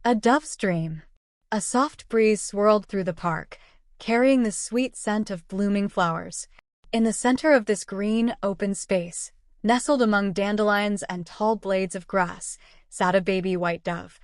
A dove's dream. A soft breeze swirled through the park, carrying the sweet scent of blooming flowers. In the center of this green, open space, nestled among dandelions and tall blades of grass, sat a baby white dove.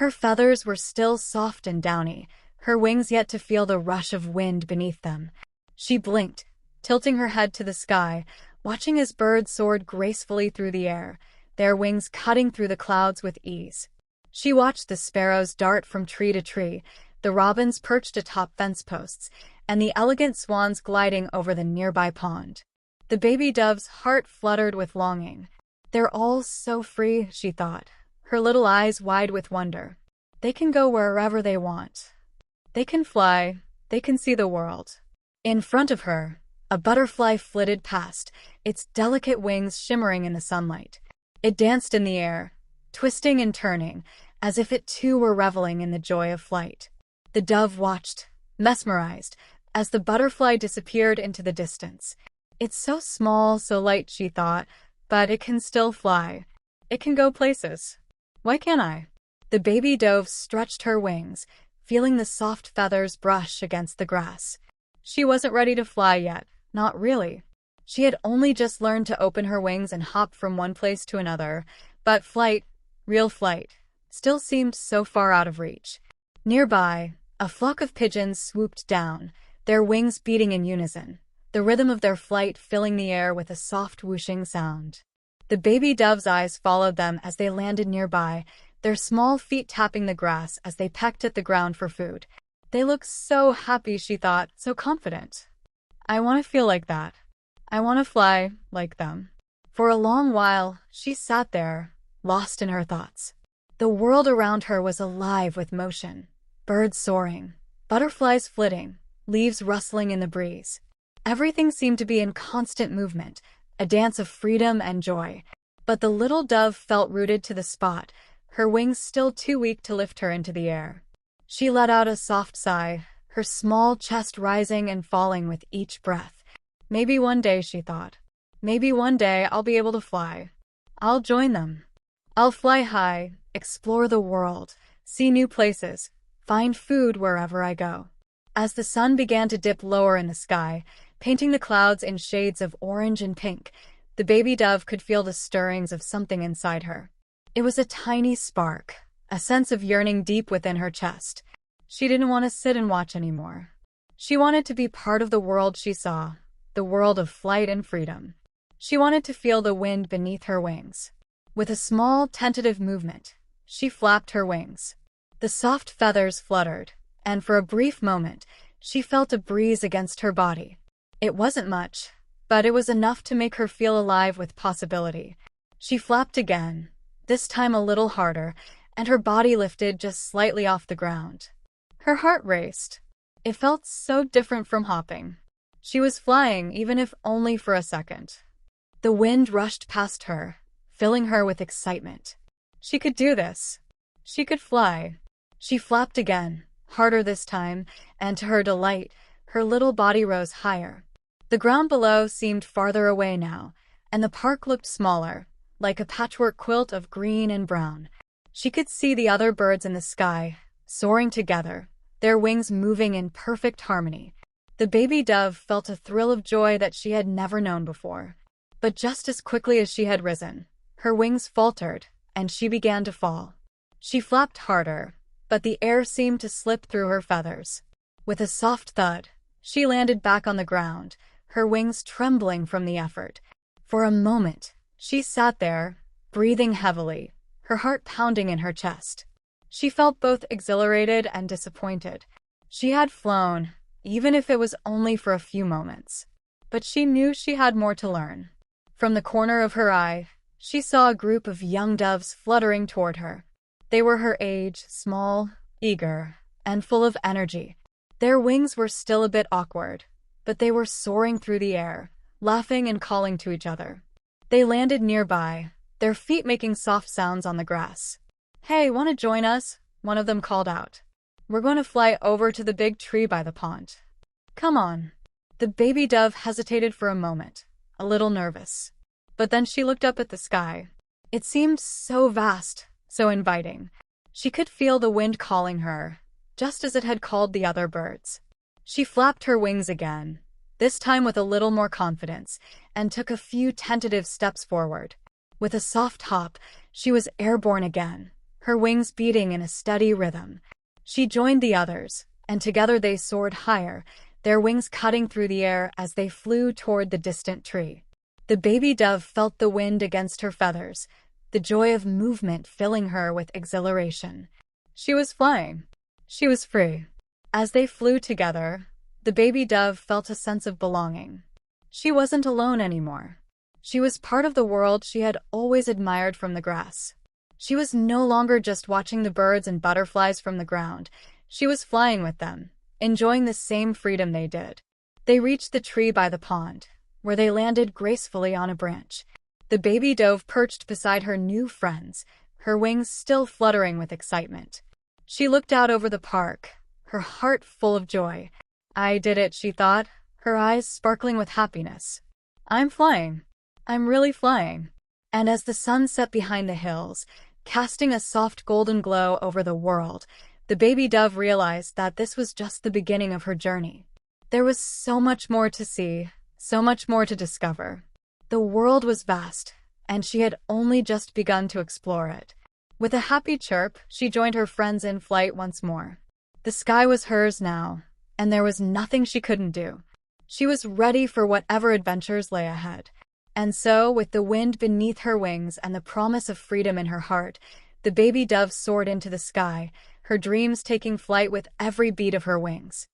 Her feathers were still soft and downy, her wings yet to feel the rush of wind beneath them. She blinked, tilting her head to the sky, watching as birds soared gracefully through the air, their wings cutting through the clouds with ease. She watched the sparrows dart from tree to tree, the robins perched atop fence posts, and the elegant swans gliding over the nearby pond. The baby dove's heart fluttered with longing. They're all so free, she thought, her little eyes wide with wonder. They can go wherever they want. They can fly, they can see the world. In front of her, a butterfly flitted past, its delicate wings shimmering in the sunlight. It danced in the air, twisting and turning, as if it too were reveling in the joy of flight. The dove watched, mesmerized, as the butterfly disappeared into the distance. It's so small, so light, she thought, but it can still fly. It can go places. Why can't I? The baby dove stretched her wings, feeling the soft feathers brush against the grass. She wasn't ready to fly yet, not really. She had only just learned to open her wings and hop from one place to another, but flight, real flight, still seemed so far out of reach. Nearby, a flock of pigeons swooped down, their wings beating in unison, the rhythm of their flight filling the air with a soft whooshing sound. The baby dove's eyes followed them as they landed nearby, their small feet tapping the grass as they pecked at the ground for food. They looked so happy, she thought, so confident. I want to feel like that. I want to fly like them. For a long while, she sat there, lost in her thoughts. The world around her was alive with motion. Birds soaring, butterflies flitting, leaves rustling in the breeze. Everything seemed to be in constant movement, a dance of freedom and joy. But the little dove felt rooted to the spot, her wings still too weak to lift her into the air. She let out a soft sigh, her small chest rising and falling with each breath. Maybe one day, she thought. Maybe one day I'll be able to fly. I'll join them. I'll fly high, explore the world, see new places, find food wherever I go. As the sun began to dip lower in the sky, painting the clouds in shades of orange and pink, the baby dove could feel the stirrings of something inside her. It was a tiny spark, a sense of yearning deep within her chest. She didn't want to sit and watch anymore. She wanted to be part of the world she saw, the world of flight and freedom. She wanted to feel the wind beneath her wings. With a small, tentative movement, she flapped her wings. The soft feathers fluttered, and for a brief moment, she felt a breeze against her body. It wasn't much, but it was enough to make her feel alive with possibility. She flapped again, this time a little harder, and her body lifted just slightly off the ground. Her heart raced. It felt so different from hopping. She was flying, even if only for a second. The wind rushed past her, filling her with excitement. She could do this. She could fly. She flapped again, harder this time, and to her delight, her little body rose higher. The ground below seemed farther away now, and the park looked smaller, like a patchwork quilt of green and brown. She could see the other birds in the sky, soaring together, their wings moving in perfect harmony. The baby dove felt a thrill of joy that she had never known before. But just as quickly as she had risen, her wings faltered, and she began to fall. She flapped harder, but the air seemed to slip through her feathers. With a soft thud, she landed back on the ground, her wings trembling from the effort. For a moment, she sat there, breathing heavily, her heart pounding in her chest. She felt both exhilarated and disappointed. She had flown, even if it was only for a few moments. But she knew she had more to learn. From the corner of her eye, she saw a group of young doves fluttering toward her. They were her age, small, eager, and full of energy. Their wings were still a bit awkward, but they were soaring through the air, laughing and calling to each other. They landed nearby, their feet making soft sounds on the grass. "Hey, want to join us?" one of them called out. "We're going to fly over to the big tree by the pond. Come on." The baby dove hesitated for a moment, a little nervous. But then she looked up at the sky. It seemed so vast, so inviting. She could feel the wind calling her, just as it had called the other birds. She flapped her wings again, this time with a little more confidence, and took a few tentative steps forward. With a soft hop, she was airborne again, her wings beating in a steady rhythm. She joined the others, and together they soared higher, their wings cutting through the air as they flew toward the distant tree. The baby dove felt the wind against her feathers, the joy of movement filling her with exhilaration. She was flying. She was free. As they flew together, the baby dove felt a sense of belonging. She wasn't alone anymore. She was part of the world she had always admired from the grass. She was no longer just watching the birds and butterflies from the ground. She was flying with them, enjoying the same freedom they did. They reached the tree by the pond, where they landed gracefully on a branch. The baby dove perched beside her new friends, her wings still fluttering with excitement. She looked out over the park, her heart full of joy. "I did it," she thought, her eyes sparkling with happiness. "I'm flying. I'm really flying." And as the sun set behind the hills, casting a soft golden glow over the world, the baby dove realized that this was just the beginning of her journey. There was so much more to see, so much more to discover. The world was vast, and she had only just begun to explore it. With a happy chirp, she joined her friends in flight once more. The sky was hers now, and there was nothing she couldn't do. She was ready for whatever adventures lay ahead. And so, with the wind beneath her wings and the promise of freedom in her heart, the baby dove soared into the sky, her dreams taking flight with every beat of her wings.